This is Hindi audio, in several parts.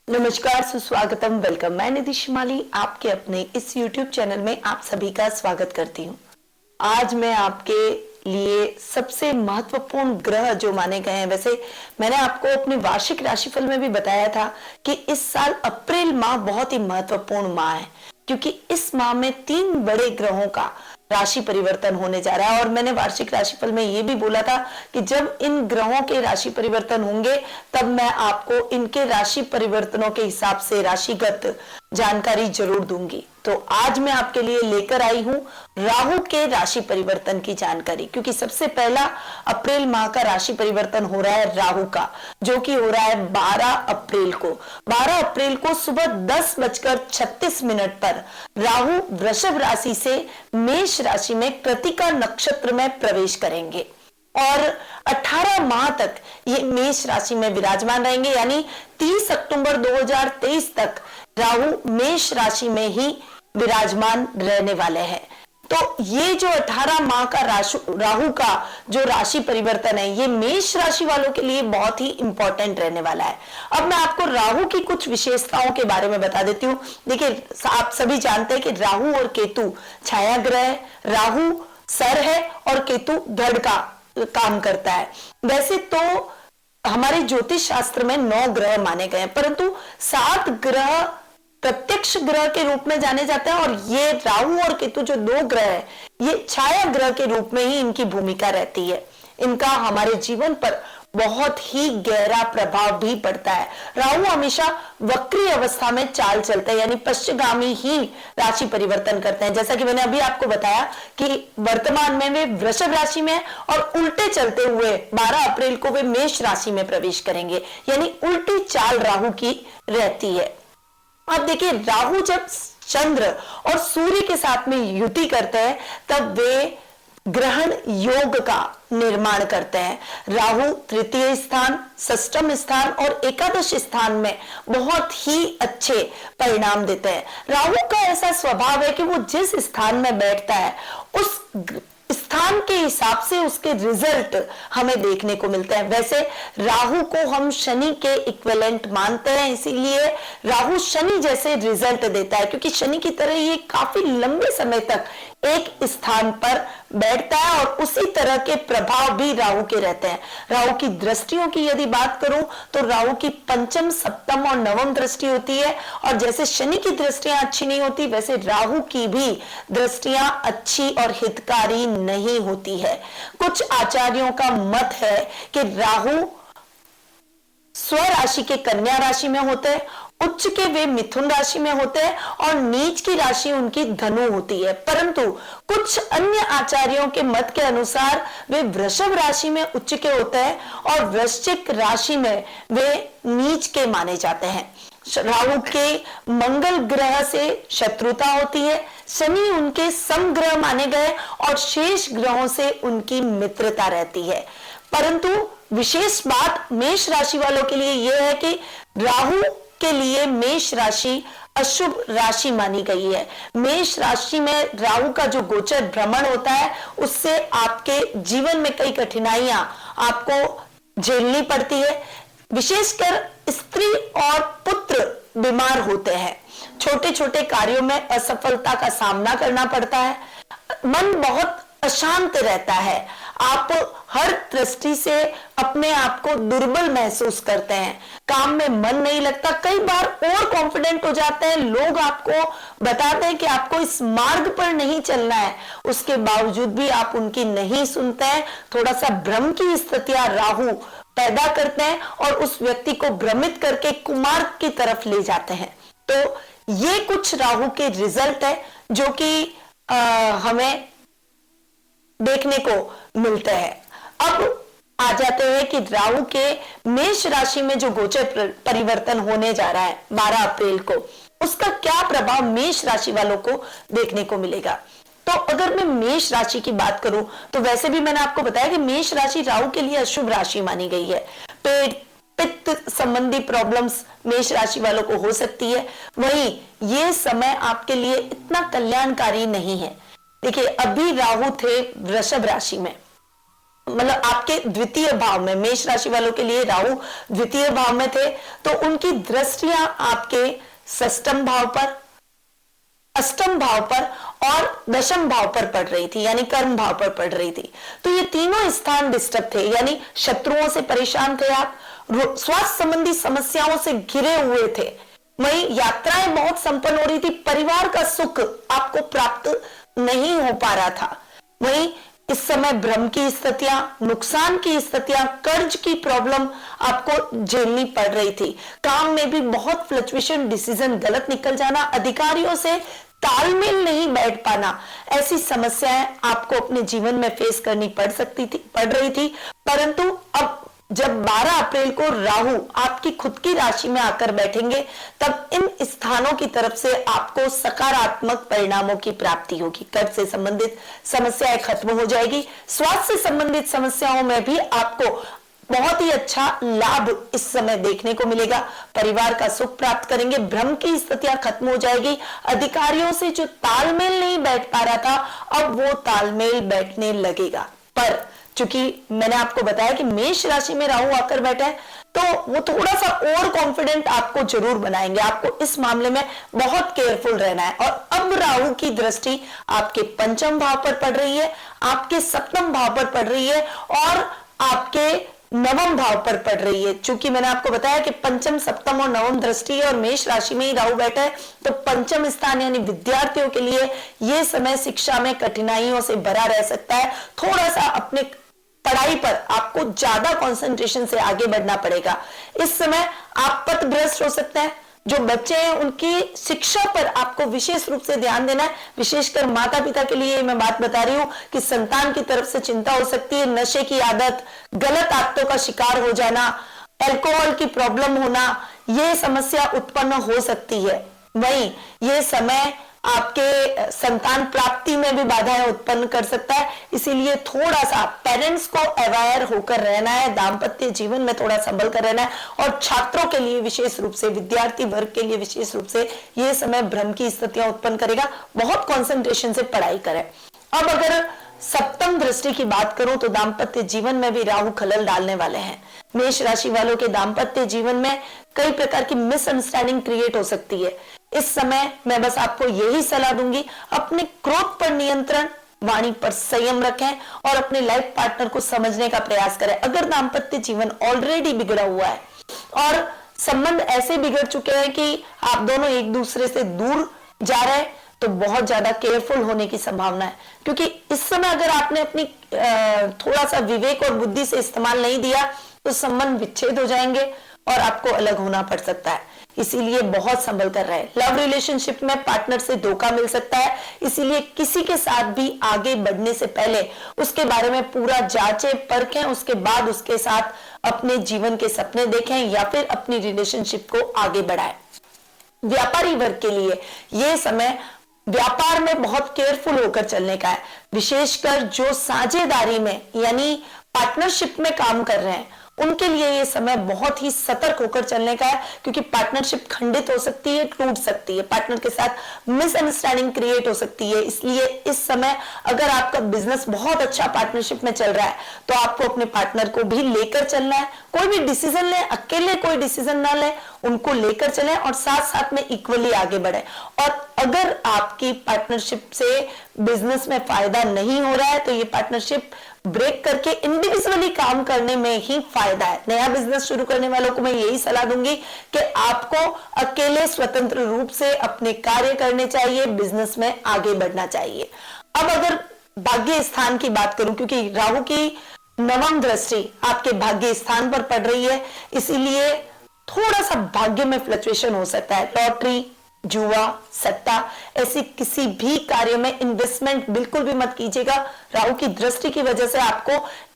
नमस्कार, सुस्वागतम, वेलकम। मैं निधि शिमाली आपके अपने इस YouTube चैनल में आप सभी का स्वागत करती हूँ। आज मैं आपके लिए सबसे महत्वपूर्ण ग्रह जो माने गए हैं, वैसे मैंने आपको अपने वार्षिक राशिफल में भी बताया था कि इस साल अप्रैल माह बहुत ही महत्वपूर्ण माह है, क्योंकि इस माह में 3 बड़े ग्रहों का राशि परिवर्तन होने जा रहा है। और मैंने वार्षिक राशिफल में ये भी बोला था कि जब इन ग्रहों के राशि परिवर्तन होंगे तब मैं आपको इनके राशि परिवर्तनों के हिसाब से राशिगत जानकारी जरूर दूंगी। तो आज मैं आपके लिए लेकर आई हूं राहु के राशि परिवर्तन की जानकारी, क्योंकि सबसे पहला अप्रैल माह का राशि परिवर्तन हो रहा है राहु का, जो कि हो रहा है 12 अप्रैल को। 12 अप्रैल को सुबह 10:36 पर राहु वृषभ राशि से मेष राशि में कृतिका नक्षत्र में प्रवेश करेंगे और 18 माह तक ये मेष राशि में विराजमान रहेंगे, यानी 30 अक्टूबर 2023 तक राहु मेष राशि में ही विराजमान रहने वाले हैं। तो ये जो 18 माह का राहु का जो राशि परिवर्तन है, ये मेष राशि वालों के लिए बहुत ही इंपॉर्टेंट रहने वाला है। अब मैं आपको राहु की कुछ विशेषताओं के बारे में बता देती हूँ। देखिए, आप सभी जानते हैं कि राहु और केतु छाया ग्रह है। राहु सर है और केतु धड़ का काम करता है। वैसे तो हमारे ज्योतिष शास्त्र में 9 ग्रह माने गए हैं, परंतु 7 ग्रह प्रत्यक्ष ग्रह के रूप में जाने जाते हैं, और ये राहु और केतु जो 2 ग्रह है, ये छाया ग्रह के रूप में ही इनकी भूमिका रहती है। इनका हमारे जीवन पर बहुत ही गहरा प्रभाव भी पड़ता है। राहु हमेशा वक्री अवस्था में चाल चलते हैं, यानी पश्चिमगामी ही राशि परिवर्तन करते हैं। जैसा कि मैंने अभी आपको बताया कि वर्तमान में वे वृषभ राशि में और उल्टे चलते हुए 12 अप्रैल को वे मेष राशि में प्रवेश करेंगे, यानी उल्टी चाल राहु की रहती है। अब देखिए, राहु जब चंद्र और सूर्य के साथ में युति करते हैं तब वे ग्रहण योग का निर्माण करते हैं। राहु तृतीय स्थान, षष्ठम स्थान और एकादश स्थान में बहुत ही अच्छे परिणाम देते हैं। राहु का ऐसा स्वभाव है कि वो जिस स्थान में बैठता है उस स्थान के हिसाब से उसके रिजल्ट हमें देखने को मिलते हैं। वैसे राहु को हम शनि के इक्विवेलेंट मानते हैं, इसीलिए राहु शनि जैसे रिजल्ट देता है, क्योंकि शनि की तरह ये काफी लंबे समय तक एक स्थान पर बैठता है और उसी तरह के प्रभाव भी राहु के रहते हैं। राहु की दृष्टियों की यदि बात करूं तो राहु की पंचम, सप्तम और नवम दृष्टि होती है, और जैसे शनि की दृष्टियां अच्छी नहीं होती, वैसे राहु की भी दृष्टियां अच्छी और हितकारी नहीं होती है। कुछ आचार्यों का मत है कि राहु स्वराशि के कन्या राशि में होते हैं, उच्च के वे मिथुन राशि में होते हैं और नीच की राशि उनकी धनु होती है। परंतु कुछ अन्य आचार्यों के मत के अनुसार वे वृषभ राशि में उच्च के होते हैं और वृश्चिक राशि में वे नीच के माने जाते हैं। राहु के मंगल ग्रह से शत्रुता होती है, शनि उनके समग्रह माने गए और शेष ग्रहों से उनकी मित्रता रहती है। परंतु विशेष बात मेष राशि वालों के लिए यह है कि राहु के लिए मेष राशि अशुभ राशि मानी गई है। मेष राशि में राहु का जो गोचर भ्रमण होता है उससे आपके जीवन में कई कठिनाइयां आपको झेलनी पड़ती है। विशेषकर स्त्री और पुत्र बीमार होते हैं, छोटे छोटे कार्यों में असफलता का सामना करना पड़ता है, मन बहुत अशांत रहता है, आप हर दृष्टि से अपने आप को दुर्बल महसूस करते हैं, काम में मन नहीं लगता, कई बार ओवर कॉन्फिडेंट हो जाते हैं। लोग आपको बताते हैं कि आपको इस मार्ग पर नहीं चलना है, उसके बावजूद भी आप उनकी नहीं सुनते हैं। थोड़ा सा भ्रम की स्थितियां राहु पैदा करते हैं और उस व्यक्ति को भ्रमित करके कुमार्ग की तरफ ले जाते हैं। तो ये कुछ राहु के रिजल्ट है जो कि हमें देखने को मिलते हैं। अब आ जाते हैं कि राहु के मेष राशि में जो गोचर परिवर्तन होने जा रहा है 12 अप्रैल को, उसका क्या प्रभाव मेष राशि वालों को देखने को मिलेगा। तो अगर मैं मेष राशि की बात करूं तो वैसे भी मैंने आपको बताया कि मेष राशि राहु के लिए अशुभ राशि मानी गई है। पेट पित्त संबंधी प्रॉब्लम्स मेष राशि वालों को हो सकती है। वहीं ये समय आपके लिए इतना कल्याणकारी नहीं है। देखिए, अभी राहु थे वृषभ राशि में मतलब आपके द्वितीय भाव में, मेष राशि वालों के लिए राहु द्वितीय भाव में थे, तो उनकी दृष्टियां आपके षष्ठम भाव पर, अष्टम भाव पर और दशम भाव पर पड़ रही थी, यानी कर्म भाव पर पड़ रही थी। तो ये तीनों स्थान डिस्टर्ब थे, यानी शत्रुओं से परेशान थे आप, स्वास्थ्य संबंधी समस्याओं से घिरे हुए थे, वहीं यात्राएं बहुत संपन्न हो रही थी, परिवार का सुख आपको प्राप्त नहीं हो पा रहा था, वहीं इस समय भ्रम की स्थितियां, नुकसान की स्थितियां, कर्ज की प्रॉब्लम आपको झेलनी पड़ रही थी, काम में भी बहुत फ्लक्चुएशन, डिसीजन गलत निकल जाना, अधिकारियों से तालमेल नहीं बैठ पाना, ऐसी समस्याएं आपको अपने जीवन में फेस करनी पड़ रही थी। परंतु अब जब 12 अप्रैल को राहु आपकी खुद की राशि में आकर बैठेंगे, तब इन स्थानों की तरफ से आपको सकारात्मक परिणामों की प्राप्ति होगी। कर्ज से संबंधित समस्याएं खत्म हो जाएगी, स्वास्थ्य से संबंधित समस्याओं में भी आपको बहुत ही अच्छा लाभ इस समय देखने को मिलेगा, परिवार का सुख प्राप्त करेंगे, भ्रम की स्थितियां खत्म हो जाएगी, अधिकारियों से जो तालमेल नहीं बैठ पा रहा था, अब वो तालमेल बैठने लगेगा। पर चूंकि मैंने आपको बताया कि मेष राशि में राहु आकर बैठा है, तो वो थोड़ा सा और कॉन्फिडेंट आपको जरूर बनाएंगे, आपको इस मामले में बहुत केयरफुल रहना है। और अब राहु की दृष्टि आपके पंचम भाव पर पड़ रही है, आपके सप्तम भाव पर पड़ रही है और आपके नवम भाव पर पड़ रही है। चूंकि मैंने आपको बताया कि पंचम, सप्तम और नवम दृष्टि है और मेष राशि में ही राहु बैठा है, तो पंचम स्थान यानी विद्यार्थियों के लिए यह समय शिक्षा में कठिनाइयों से भरा रह सकता है। थोड़ा सा अपने पढ़ाई पर आपको ज्यादा कंसंट्रेशन से आगे बढ़ना पड़ेगा। इस समय आप पथभ्रष्ट हो सकते हैं, जो बच्चे हैं उनकी शिक्षा पर आपको विशेष रूप से ध्यान देना है। विशेषकर माता पिता के लिए मैं बात बता रही हूं कि संतान की तरफ से चिंता हो सकती है, नशे की आदत, गलत आदतों का शिकार हो जाना, अल्कोहल की प्रॉब्लम होना, यह समस्या उत्पन्न हो सकती है। वहीं यह समय आपके संतान प्राप्ति में भी बाधाएं उत्पन्न कर सकता है, इसीलिए थोड़ा सा पेरेंट्स को अवेयर होकर रहना है, दाम्पत्य जीवन में थोड़ा संभल कर रहना है। और छात्रों के लिए विशेष रूप से, विद्यार्थी वर्ग के लिए विशेष रूप से यह समय भ्रम की स्थितियां उत्पन्न करेगा, बहुत कंसंट्रेशन से पढ़ाई करें। अब अगर सप्तम दृष्टि की बात करूं तो दाम्पत्य जीवन में भी राहु खलल डालने वाले हैं। मेष राशि वालों के दाम्पत्य जीवन में कई प्रकार की मिसअंडरस्टैंडिंग क्रिएट हो सकती है। इस समय मैं बस आपको यही सलाह दूंगी, अपने क्रोध पर नियंत्रण, वाणी पर संयम रखें और अपने लाइफ पार्टनर को समझने का प्रयास करें। अगर दाम्पत्य जीवन ऑलरेडी बिगड़ा हुआ है और संबंध ऐसे बिगड़ चुके हैं कि आप दोनों एक दूसरे से दूर जा रहे हैं, तो बहुत ज्यादा केयरफुल होने की संभावना है, क्योंकि इस समय अगर आपने अपनी थोड़ा सा विवेक और बुद्धि से इस्तेमाल नहीं दिया तो संबंध विच्छेद हो जाएंगे और आपको अलग होना पड़ सकता है। इसीलिए बहुत संभल कर रहे। लव रिलेशनशिप में पार्टनर से धोखा मिल सकता है, इसीलिए किसी के साथ भी आगे बढ़ने से पहले उसके बारे में पूरा जांचें परखें, उसके बाद उसके साथ अपने जीवन के सपने देखें या फिर अपनी रिलेशनशिप को आगे बढ़ाएं। व्यापारी वर्ग के लिए यह समय व्यापार में बहुत केयरफुल होकर चलने का है, विशेषकर जो साझेदारी में यानी पार्टनरशिप में काम कर रहे हैं उनके लिए यह समय बहुत ही सतर्क होकर चलने का है, क्योंकि पार्टनरशिप खंडित हो सकती है, टूट सकती है, पार्टनर के साथ मिसअंडरस्टैंडिंग क्रिएट हो सकती है। इसलिए इस समय अगर आपका बिजनेस बहुत अच्छा पार्टनरशिप में चल रहा है तो आपको अपने पार्टनर को भी लेकर चलना है। कोई भी डिसीजन ले, अकेले कोई डिसीजन ना ले, उनको लेकर चलें और साथ साथ में इक्वली आगे बढ़े। और अगर आपकी पार्टनरशिप से बिजनेस में फायदा नहीं हो रहा है तो ये पार्टनरशिप ब्रेक करके इंडिविजुअली काम करने में ही फायदा है। नया बिजनेस शुरू करने वालों को मैं यही सलाह दूंगी कि आपको अकेले स्वतंत्र रूप से अपने कार्य करने चाहिए, बिजनेस में आगे बढ़ना चाहिए। अब अगर भाग्य स्थान की बात करूं, क्योंकि राहु की नवम दृष्टि आपके भाग्य स्थान पर पड़ रही है, इसीलिए थोड़ा सा भाग्य में फ्लक्चुएशन हो सकता है। लॉटरी, जुआ, सट्टा, ऐसी किसी भी कार्य में इन्वेस्टमेंट बिल्कुल भी मत कीजिएगा। राहु की दृष्टि की वजह से आपको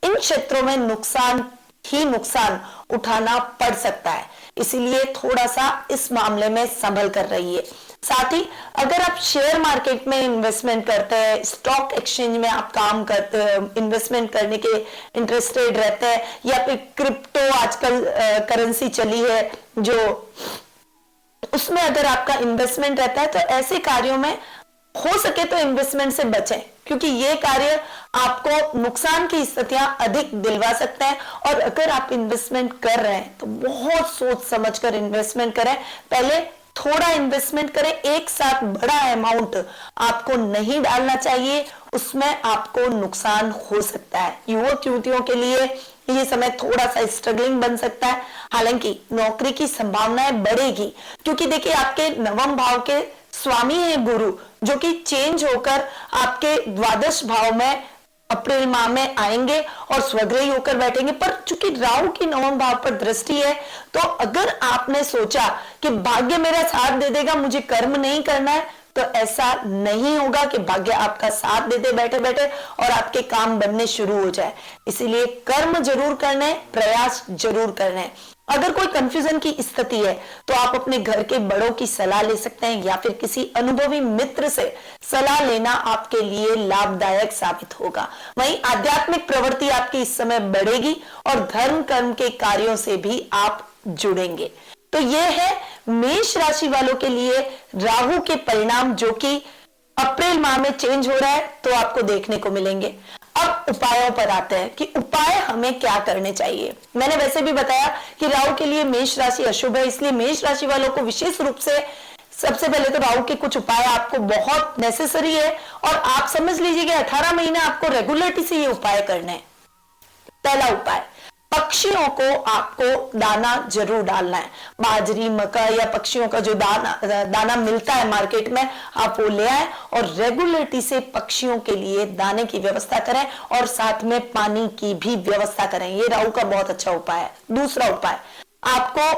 इन क्षेत्रों में नुकसान ही नुकसान उठाना पड़ सकता है, इसीलिए थोड़ा सा इस मामले में संभल कर रहिए। साथ ही अगर आप शेयर मार्केट में इन्वेस्टमेंट करते हैं, स्टॉक एक्सचेंज में आप काम करते हैं, इन्वेस्टमेंट करने के इंटरेस्टेड रहते हैं, या फिर क्रिप्टो आजकल करेंसी चली है जो, उसमें अगर आपका इन्वेस्टमेंट रहता है तो ऐसे कार्यों में हो सके तो इन्वेस्टमेंट से बचें, क्योंकि ये कार्य आपको नुकसान की स्थितियां अधिक दिलवा सकते हैं। और अगर आप इन्वेस्टमेंट कर रहे हैं तो बहुत सोच समझकर इन्वेस्टमेंट करें। पहले थोड़ा इन्वेस्टमेंट करें, एक साथ बड़ा अमाउंट आपको नहीं डालना चाहिए, उसमें आपको नुकसान हो सकता है। युवक युवतियों के लिए ये समय थोड़ा सा स्ट्रगलिंग बन सकता है। हालांकि नौकरी की संभावनाएं बढ़ेगी, क्योंकि देखिए आपके नवम भाव के स्वामी है गुरु, जो कि चेंज होकर आपके द्वादश भाव में अप्रैल माह में आएंगे और स्वग्रही होकर बैठेंगे। पर चूंकि राहु की नवम भाव पर दृष्टि है, तो अगर आपने सोचा कि भाग्य मेरा साथ दे देगा, मुझे कर्म नहीं करना है, तो ऐसा नहीं होगा कि भाग्य आपका साथ दे दे बैठे बैठे और आपके काम बनने शुरू हो जाए। इसीलिए कर्म जरूर करने, प्रयास जरूर करने। अगर कोई कंफ्यूजन की स्थिति है तो आप अपने घर के बड़ों की सलाह ले सकते हैं, या फिर किसी अनुभवी मित्र से सलाह लेना आपके लिए लाभदायक साबित होगा। वहीं आध्यात्मिक प्रवृत्ति आपकी इस समय बढ़ेगी और धर्म कर्म के कार्यों से भी आप जुड़ेंगे। तो यह है मेष राशि वालों के लिए राहु के परिणाम, जो कि अप्रैल माह में चेंज हो रहा है, तो आपको देखने को मिलेंगे। अब उपायों पर आते हैं कि उपाय हमें क्या करने चाहिए। मैंने वैसे भी बताया कि राहु के लिए मेष राशि अशुभ है, इसलिए मेष राशि वालों को विशेष रूप से सबसे पहले तो राहु के कुछ उपाय आपको बहुत नेसेसरी है, और आप समझ लीजिए कि 18 महीने आपको रेगुलरिटी से ये उपाय करने हैं। पहला उपाय, पक्षियों को आपको दाना जरूर डालना है। बाजरी, मक्का या पक्षियों का जो दाना मिलता है मार्केट में, आप वो ले आए और रेगुलरिटी से पक्षियों के लिए दाने की व्यवस्था करें और साथ में पानी की भी व्यवस्था करें। ये राहु का बहुत अच्छा उपाय है। दूसरा उपाय, आपको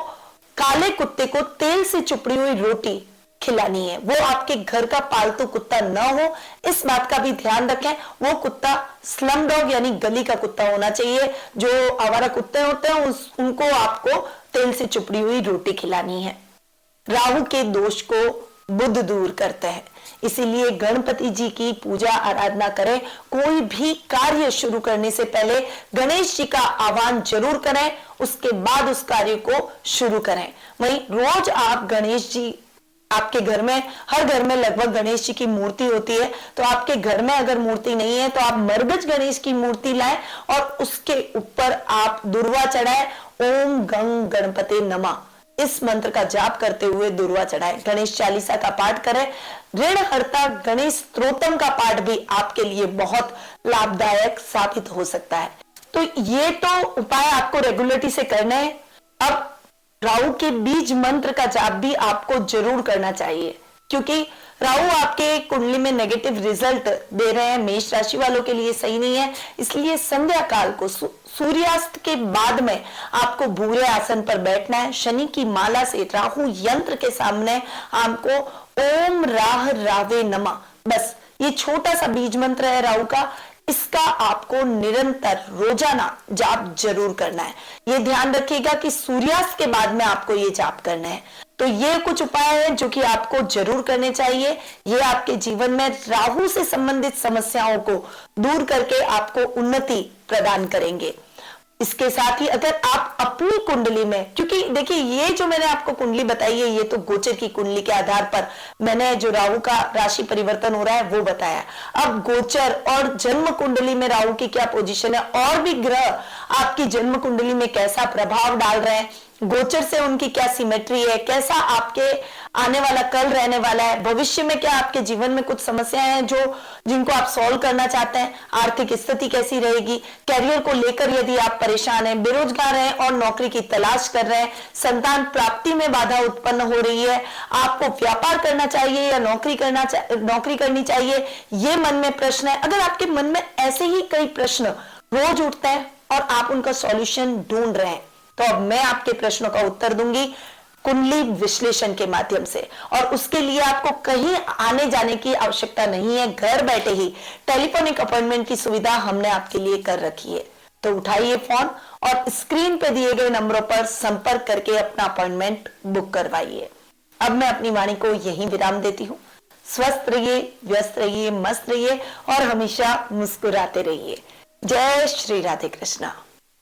काले कुत्ते को तेल से चुपड़ी हुई रोटी खिलानी है। वो आपके घर का पालतू कुत्ता न हो, इस बात का भी ध्यान रखें। वो कुत्ता स्लम डॉग यानी गली का कुत्ता होना चाहिए। जो आवारा कुत्ते होते हैं उनको आपको तेल से चुपड़ी हुई रोटी खिलानी है। राहु के दोष को बुध दूर करते हैं, इसीलिए गणपति जी की पूजा आराधना करें। कोई भी कार्य शुरू करने से पहले गणेश जी का आह्वान जरूर करें, उसके बाद उस कार्य को शुरू करें। वहीं रोज आप गणेश जी, आपके घर में, हर घर में लगभग गणेश जी की मूर्ति होती है, तो आपके घर में अगर मूर्ति नहीं है तो आप मरगज गणेश की मूर्ति लाएं और उसके ऊपर आप दुर्वा चढ़ाएं। ओम गंग गणपते नमः, इस मंत्र का जाप करते हुए दुर्वा चढ़ाएं। गणेश चालीसा का पाठ करें। ऋण हरता गणेश स्तोत्रम का पाठ भी आपके लिए बहुत लाभदायक साबित हो सकता है। तो ये तो उपाय आपको रेगुलरिटी से करने हैं। अब राहु के बीज मंत्र का जाप भी आपको जरूर करना चाहिए, क्योंकि राहु आपके कुंडली में नेगेटिव रिजल्ट दे रहे हैं, मेष राशि वालों के लिए सही नहीं है। इसलिए संध्या काल को सूर्यास्त के बाद में आपको भूरे आसन पर बैठना है। शनि की माला से राहु यंत्र के सामने आपको ओम राह रावे नमः, बस ये छोटा सा बीज मंत्र है राहु का, इसका आपको निरंतर रोजाना जाप जरूर करना है। ये ध्यान रखिएगा कि सूर्यास्त के बाद में आपको ये जाप करना है। तो ये कुछ उपाय हैं जो कि आपको जरूर करने चाहिए। ये आपके जीवन में राहु से संबंधित समस्याओं को दूर करके आपको उन्नति प्रदान करेंगे। इसके साथ ही अगर आप अपनी कुंडली में, क्योंकि देखिए ये जो मैंने आपको कुंडली बताई है ये तो गोचर की कुंडली के आधार पर मैंने जो राहु का राशि परिवर्तन हो रहा है वो बताया। अब गोचर और जन्म कुंडली में राहु की क्या पोजीशन है और भी ग्रह आपकी जन्म कुंडली में कैसा प्रभाव डाल रहे हैं, गोचर से उनकी क्या सिमेट्री है, कैसा आपके आने वाला कल रहने वाला है, भविष्य में क्या आपके जीवन में कुछ समस्याएं हैं जिनको आप सॉल्व करना चाहते हैं, आर्थिक स्थिति कैसी रहेगी, कैरियर को लेकर यदि आप परेशान हैं, बेरोजगार हैं और नौकरी की तलाश कर रहे हैं, संतान प्राप्ति में बाधा उत्पन्न हो रही है, आपको व्यापार करना चाहिए या नौकरी करनी चाहिए, ये मन में प्रश्न है। अगर आपके मन में ऐसे ही कई प्रश्न रोज उठते हैं और आप उनका सॉल्यूशन ढूंढ रहे हैं, तो अब मैं आपके प्रश्नों का उत्तर दूंगी कुंडली विश्लेषण के माध्यम से। और उसके लिए आपको कहीं आने जाने की आवश्यकता नहीं है, घर बैठे ही टेलीफोनिक अपॉइंटमेंट की सुविधा हमने आपके लिए कर रखी है। तो उठाइए फोन और स्क्रीन पे दिए गए नंबरों पर संपर्क करके अपना अपॉइंटमेंट बुक करवाइए। अब मैं अपनी वाणी को यहीं विराम देती हूँ। स्वस्थ रहिए, व्यस्त रहिए, मस्त रहिए और हमेशा मुस्कुराते रहिए। जय श्री राधे कृष्णा।